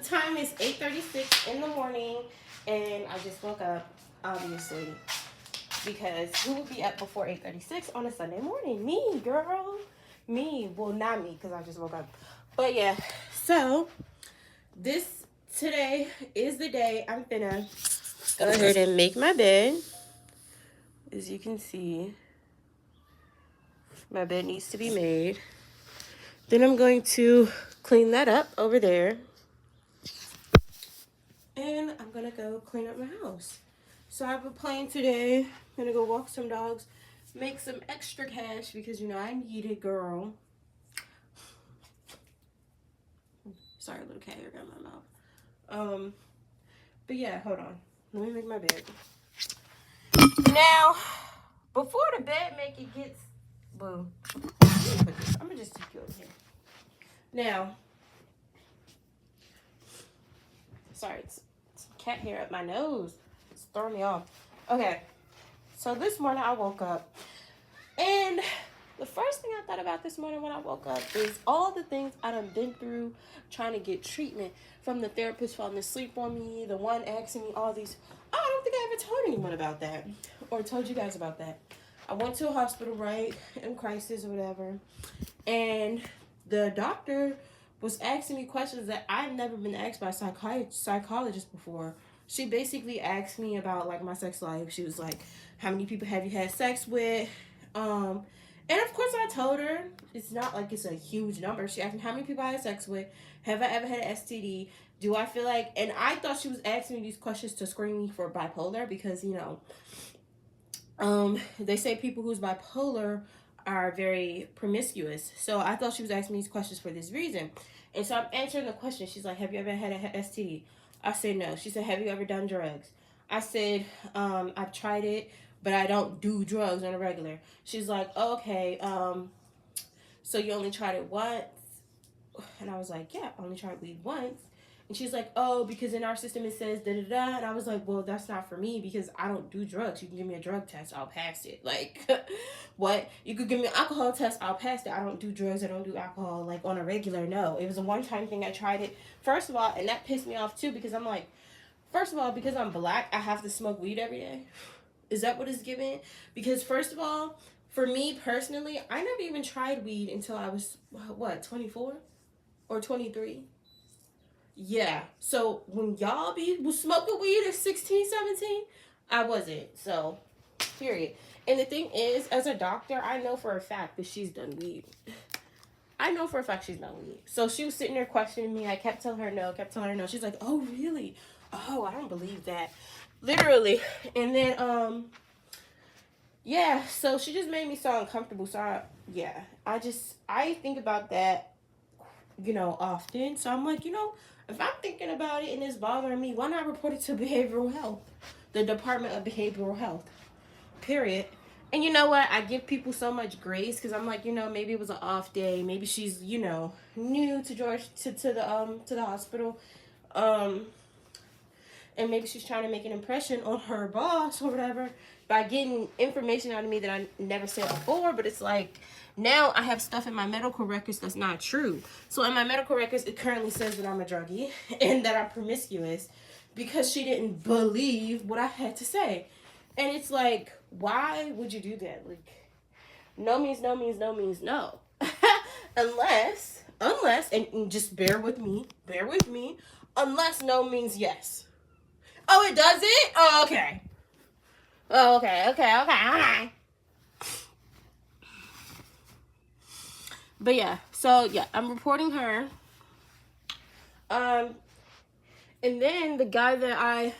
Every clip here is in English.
time is 8:36 in the morning, and I just woke up, obviously, because who would be up before 8:36 on a Sunday morning? Me, girl. Me. Well, not me, because I just woke up. But yeah, so today is the day I'm finna go ahead and make my bed. As you can see, my bed needs to be made. Then I'm going to clean that up over there. And I'm gonna go clean up my house. So I have a plan today. I'm gonna go walk some dogs, make some extra cash because, you know, I need it, girl. Sorry, little cat hair got in my mouth. But yeah, hold on. Let me make my bed. Now, before the bed it gets, boo. I'm gonna just stick you over here. Now, sorry, it's cat hair up my nose. It's throwing me off. Okay, so this morning I woke up, and the first thing I thought about this morning when I woke up is all the things I done been through trying to get treatment, from the therapist falling asleep on me, the one asking me all these. I don't think I ever told anyone about that or told you guys about that. I went to a hospital, right, in crisis or whatever, and the doctor was asking me questions that I've never been asked by a psychologist before. She basically asked me about, like, my sex life. She was like, how many people have you had sex with? And of course I told her it's not like it's a huge number. She asked me how many people I had sex with. Have I ever had an STD? Do I feel like, and I thought she was asking me these questions to screen me for bipolar because, you know, they say people who's bipolar are very promiscuous. So I thought she was asking me these questions for this reason. And so I'm answering the question. She's like, have you ever had an STD? I said no. She said, have you ever done drugs? I said, I've tried it, but I don't do drugs on a regular. She's like, okay, so you only tried it once? And I was like, yeah, I only tried weed once. And she's like, oh, because in our system it says da-da-da. And I was like, well, that's not for me because I don't do drugs. You can give me a drug test, I'll pass it. Like, what? You could give me an alcohol test, I'll pass it. I don't do drugs, I don't do alcohol, like, on a regular, no. It was a one-time thing. I tried it. First of all, and that pissed me off, too, because I'm like, first of all, because I'm black, I have to smoke weed every day. Is that what it's given? Because, first of all, for me personally, I never even tried weed until I was, what, 24? Or 23? Yeah. So when y'all was smoking weed at 16, 17, I wasn't. So, period. And the thing is, as a doctor, I know for a fact that she's done weed. I know for a fact she's done weed. So she was sitting there questioning me. I kept telling her no, kept telling her no. She's like, oh, really? Oh, I don't believe that. Literally. And then, yeah, so she just made me so uncomfortable. So, I think about that, you know, often. So I'm like, you know, if I'm thinking about it and it's bothering me, why not report it to behavioral health? The Department of Behavioral Health. Period. And you know what? I give people so much grace because I'm like, you know, maybe it was an off day. Maybe she's, you know, new to the hospital. And maybe she's trying to make an impression on her boss or whatever by getting information out of me that I never said before. But it's like, now I have stuff in my medical records that's not true. So in my medical records, it currently says that I'm a druggie and that I'm promiscuous because she didn't believe what I had to say. And it's like, why would you do that? Like, no means no means no means no. unless, and just bear with me, unless no means yes. Oh, it does it? Oh, okay. Oh, okay. But yeah, so yeah, I'm reporting her. And then the guy that I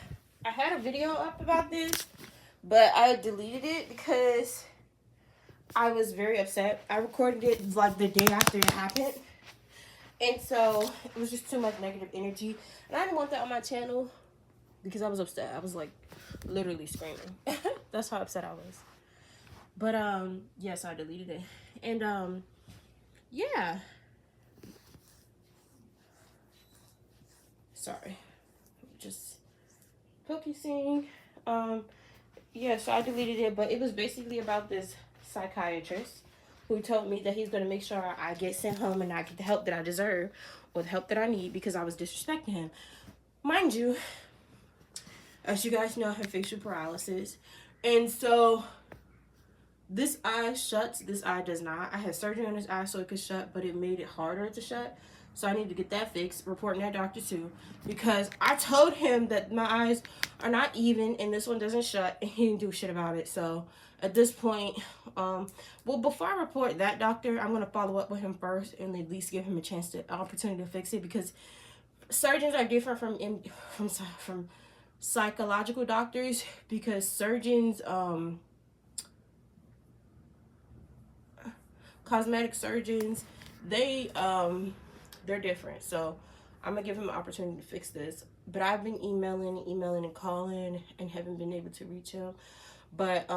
had a video up about this, but I deleted it because I was very upset. I recorded it like the day after it happened. And so it was just too much negative energy. And I didn't want that on my channel because I was upset. I was like literally screaming. That's how upset I was. But yeah, so I deleted it. And yeah. Sorry. Just focusing. Yeah, so I deleted it, but it was basically about this psychiatrist who told me that he's going to make sure I get sent home and I get the help that I deserve or the help that I need because I was disrespecting him. Mind you, as you guys know, I have facial paralysis. And so this eye shuts, this eye does not. I had surgery on this eye so it could shut, but it made it harder to shut. So I need to get that fixed, reporting that doctor too, because I told him that my eyes are not even and this one doesn't shut, and he didn't do shit about it. So at this point, well, before I report that doctor, I'm going to follow up with him first and at least give him a chance to opportunity to fix it, because surgeons are different from psychological doctors, because surgeons, cosmetic surgeons, they're different. So I'm gonna give him an opportunity to fix this. But I've been emailing and calling and haven't been able to reach him. But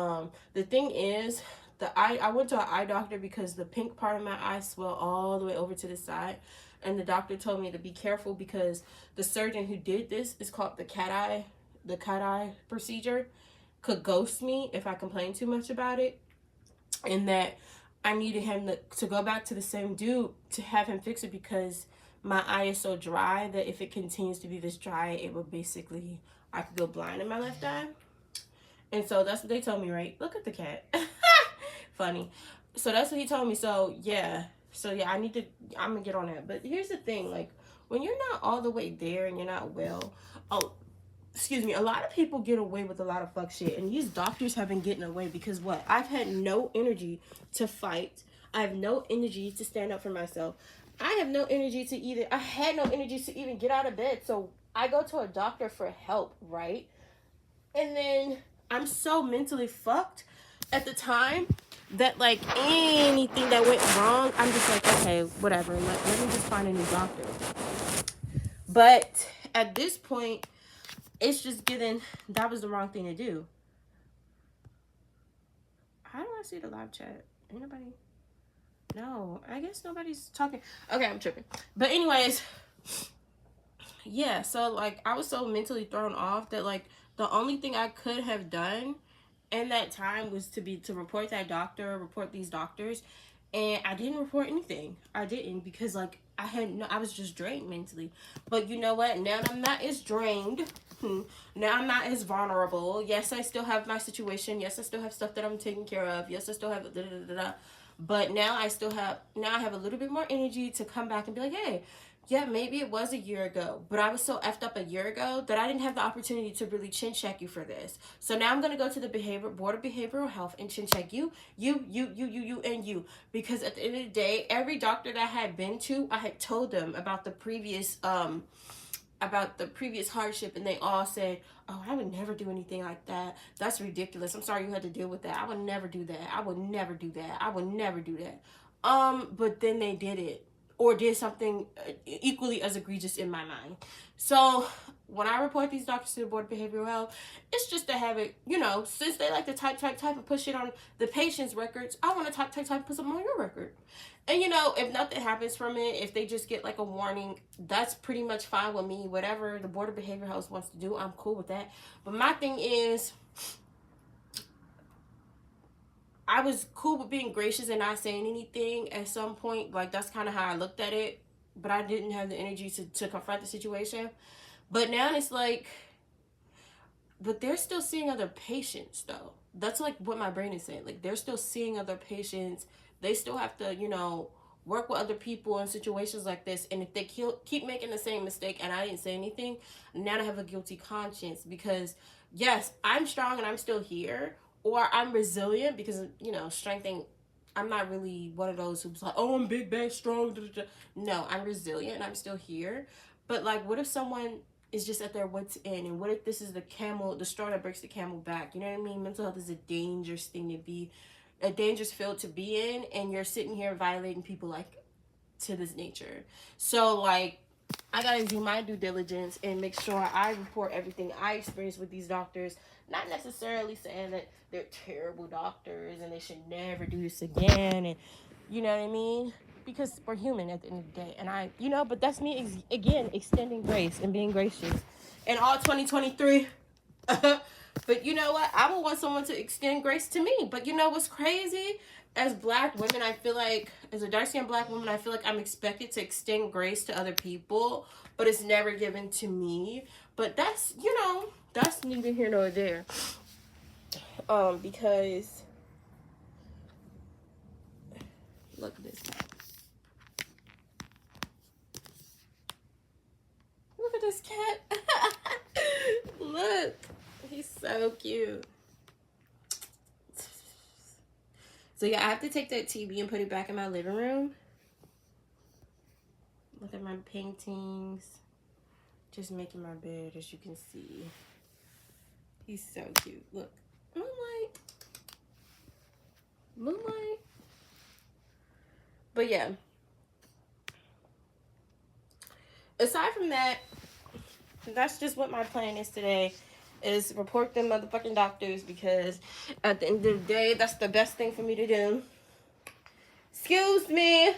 the thing is, I went to an eye doctor because the pink part of my eye swelled all the way over to the side, and the doctor told me to be careful because the surgeon who did this is called the cat eye procedure, could ghost me if I complain too much about it, and that I needed him to go back to the same dude to have him fix it, because my eye is so dry that if it continues to be this dry, it will basically, I could go blind in my left eye. And so that's what they told me, right? Look at the cat. Funny. So that's what he told me. So yeah, I'm gonna get on that. But here's the thing, like, when you're not all the way there and you're not well, a lot of people get away with a lot of fuck shit, and these doctors have been getting away because what? I've had no energy to fight. I have no energy to stand up for myself. I had no energy to even get out of bed. So I go to a doctor for help, right? And then I'm so mentally fucked at the time that, like, anything that went wrong, I'm just like, okay, whatever. Let me just find a new doctor. But at this point, it's just that was the wrong thing to do. How do I see the live chat? Anybody? No, I guess nobody's talking. Okay, I'm tripping. But anyways, yeah, so, like, I was so mentally thrown off that, like, the only thing I could have done in that time was to report that doctor, report these doctors. And I didn't report anything. I didn't, because, like, I was just drained mentally. But you know what? Now I'm not as drained. Now I'm not as vulnerable. Yes, I still have my situation. Yes, I still have stuff that I'm taking care of. Yes, I still have But now I have a little bit more energy to come back and be like, hey, yeah, maybe it was a year ago, but I was so effed up a year ago that I didn't have the opportunity to really chin check you for this. So now I'm going to go to the Board of Behavioral Health and chin check you, and you. Because at the end of the day, every doctor that I had been to, I had told them about the previous hardship, and they all said, oh, I would never do anything like that. That's ridiculous. I'm sorry you had to deal with that. I would never do that. I would never do that. I would never do that. But then they did it, or did something equally as egregious in my mind. So when I report these doctors to the Board of Behavioral Health, it's just to have it, since they like to type and push it on the patient's records, I want to type and put something on your record. And, if nothing happens from it, if they just get like a warning, that's pretty much fine with me. Whatever the Board of Behavioral Health wants to do, I'm cool with that. But my thing is, I was cool with being gracious and not saying anything at some point. Like, that's kind of how I looked at it. But I didn't have the energy to confront the situation. But now it's like, but they're still seeing other patients, though. That's like what my brain is saying. Like, they're still seeing other patients. They still have to, work with other people in situations like this. And if they keep making the same mistake and I didn't say anything, now I have a guilty conscience. Because, yes, I'm strong and I'm still here. Or I'm resilient because, strength ain't, I'm not really one of those who's like, oh, I'm big, bad, strong. No, I'm resilient and I'm still here. But, like, what if someone is just at their wits' end? And what if this is the straw that breaks the camel back? You know what I mean? Mental health is a dangerous thing to be, a dangerous field to be in. And you're sitting here violating people, like, to this nature. So, like, I gotta do my due diligence and make sure I report everything I experience with these doctors. Not necessarily saying that they're terrible doctors and they should never do this again, and you know what I mean? Because we're human at the end of the day. And but that's me, again, extending grace and being gracious. And all 2023, But you know what? I would want someone to extend grace to me. But you know what's crazy? As black women, I feel like, as a dark skinned black woman, I feel like I'm expected to extend grace to other people, but it's never given to me. But that's, you know, that's neither here nor there. Because look at this cat. Look at this cat. Look, he's so cute. So yeah, I have to take that TV and put it back in my living room. Look at my paintings. Just making my bed, as you can see. He's so cute. Look. Moonlight. Moonlight. But yeah. Aside from that, that's just what my plan is today. Is report them motherfucking doctors, because at the end of the day, that's the best thing for me to do. Excuse me.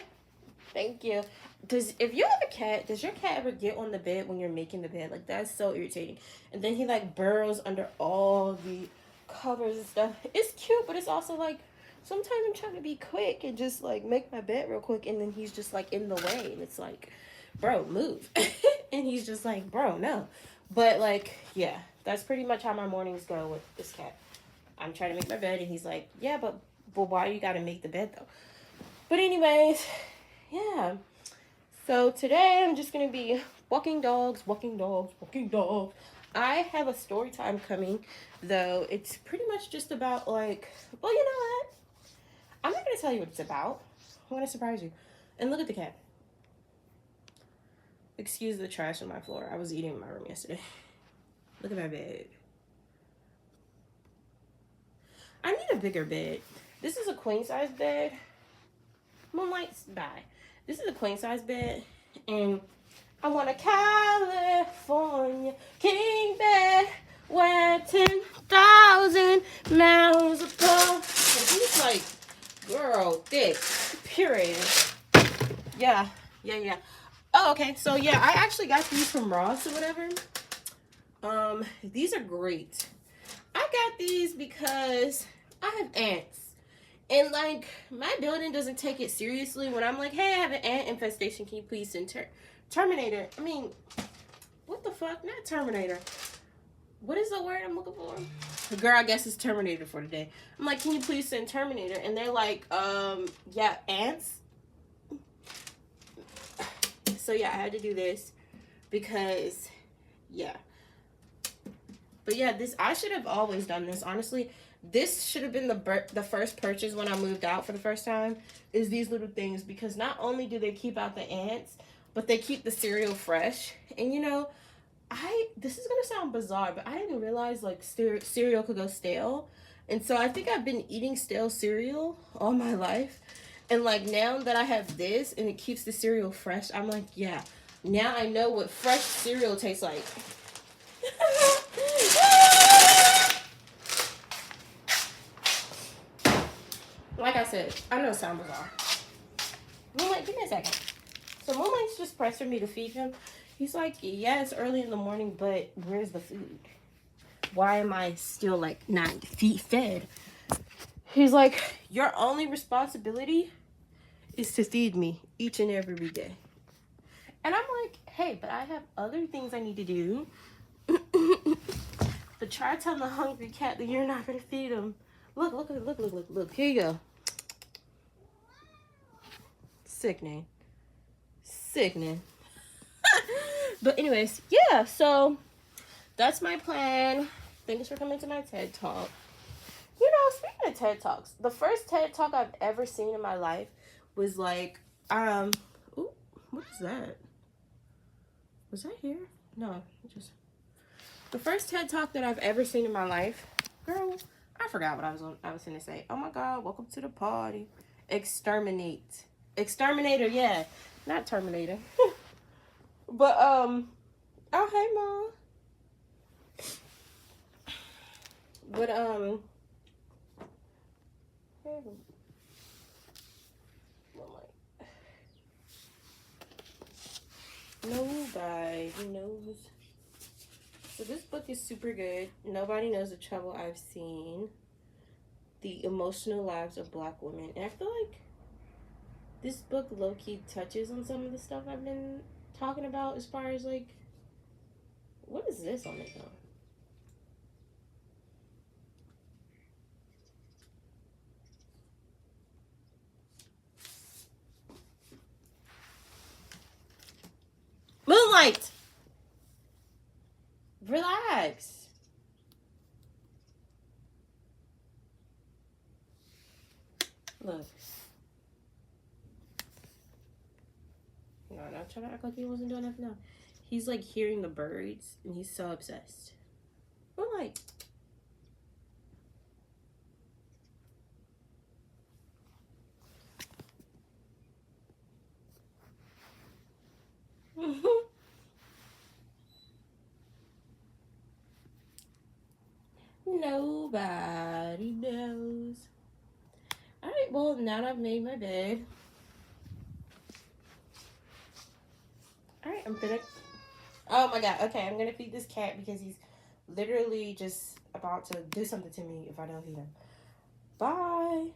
Thank you. If you have a cat, does your cat ever get on the bed when you're making the bed? Like, that's so irritating. And then he like burrows under all the covers and stuff. It's cute, but it's also like, sometimes I'm trying to be quick and just like make my bed real quick, and then he's just like in the way, and it's like, bro, move. And he's just like, bro, no. But like, yeah, that's pretty much how my mornings go with this cat. I'm trying to make my bed, and he's like, yeah, but why you gotta make the bed though? But anyways, yeah. So today I'm just gonna be walking dogs. I have a story time coming, though. It's pretty much just about like, well, you know what? I'm not gonna tell you what it's about. I'm gonna surprise you. And look at the cat. Excuse the trash on my floor. I was eating in my room yesterday. Look at my bed. I need a bigger bed. This is a queen size bed. Moonlight's bye. This is a queen size bed, and I want a California king bed where 10,000 miles apart. And he's like, girl, thick, period. Yeah. Oh, okay. So yeah, I actually got these from Ross or whatever. These are great. I got these because I have ants. And like, my building doesn't take it seriously when I'm like, hey, I have an ant infestation. Can you please send Terminator? I mean, what the fuck? Not Terminator. What is the word I'm looking for? Girl, I guess it's Terminator for today. I'm like, can you please send Terminator? And they're like, yeah, ants. So yeah, I had to do this because, yeah. But yeah, I should have always done this, honestly. This should have been the first purchase when I moved out for the first time, is these little things, because not only do they keep out the ants, but they keep the cereal fresh. And you know, this is gonna sound bizarre, but I didn't realize like cereal could go stale. And so I think I've been eating stale cereal all my life. And like, now that I have this and it keeps the cereal fresh, I'm like, yeah, now I know what fresh cereal tastes like. Like I said, I know it sounds bizarre. Moonlight, give me a second. So Moonlight's just pressing me to feed him. He's like, yeah, it's early in the morning, but where's the food? Why am I still like not fed? He's like, your only responsibility is to feed me each and every day. And I'm like, hey, but I have other things I need to do. But try telling the hungry cat that you're not gonna feed him. Look. Here you go. Sickening. But anyways, yeah, so that's my plan. Thanks for coming to my TED Talk. You know, speaking of TED Talks, the first TED Talk I've ever seen in my life was like, ooh, what is that? Was that here? No, just the first TED Talk that I've ever seen in my life. Girl, I forgot what I was gonna say. Oh my God, welcome to the party. Exterminator, yeah, not Terminator. But oh hey Mom. But nobody knows. So this book is super good. Nobody Knows the Trouble I've Seen. The Emotional Lives of Black Women. And I feel like this book low-key touches on some of the stuff I've been talking about as far as like, what is this on it though? Moonlight! Relax. Look. No, not trying to act like he wasn't doing enough now. He's like hearing the birds and he's so obsessed. Moonlight. Nobody knows. Alright, well, now that I've made my bed. Alright, I'm gonna. Oh my god, okay, I'm gonna feed this cat because he's literally just about to do something to me if I don't feed him. Bye.